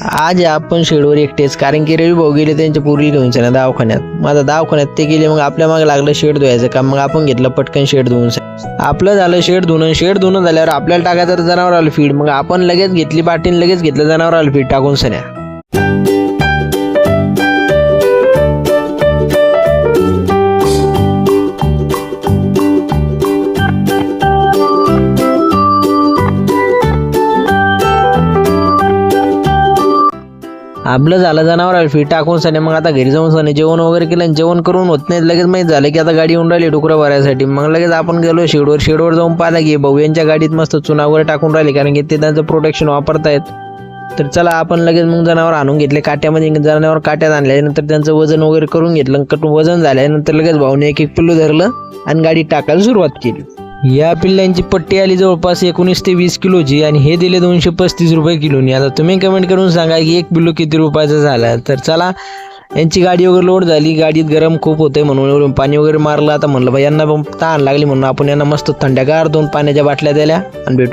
आज आपण शेडवर एकटेच, कारण की रवी भाऊ गेले त्यांच्या पोरी घेऊन ना दवाखान्यात. माझा दवाखान्यात ते गेले, मग आपल्या मागे लागलं शेड धुवायचं काम. मग आपण घेतलं पटकन शेड धुवून. आपलं झालं शेड धुणं झाल्यावर आपल्याला टाकायचं जनावर आलं फीड. मग आपण लगेच घेतली बाटीन, लगेच घेतलं जनावर आलं फीड टाकून सन्या. आपलं झालं जनावर फीट टाकून सने. मग आता घरी जाऊन सने जेवण वगैरे केलं. जेवण करून होत नाही, लगेच माहीत झालं की आता गाडी येऊन राहिली डुकरं भरायसाठी. मग लगेच आपण गेलो शेडवर जाऊन पाहिलं की भाऊ यांच्या गाडीत मस्त चुना वगैरे टाकून राहिली, कारण की ते त्यांचं प्रोटेक्शन वापरतायत. तर चला आपण लगेच मग जनावर आणून घेतले काट्यामध्ये. जनावर काट्यात आणल्यानंतर त्यांचं वजन वगैरे करून घेतलं. वजन झाल्यानंतर लगेच भाऊने एक पिल्लू धरलं आणि गाडीत टाकायला सुरुवात केली. या पिल्लांची पट्टी आली जवळपास 19 ते 20 किलोची आणि हे दिले 235 रुपये किलोनी. आता तुम्ही कमेंट करून सांगा की एक पिल्लू किती रुपयाचा झाला. तर चला, यांची गाडी वगैरे लोड झाली. गाडीत गरम खूप होते म्हणून पाणी वगैरे मारलं. आता म्हणलं बाई यांना तहान लागली म्हणून आपण यांना मस्त थंड्यागार 2 पाण्याच्या बाटल्या दिल्या आणि भेटू.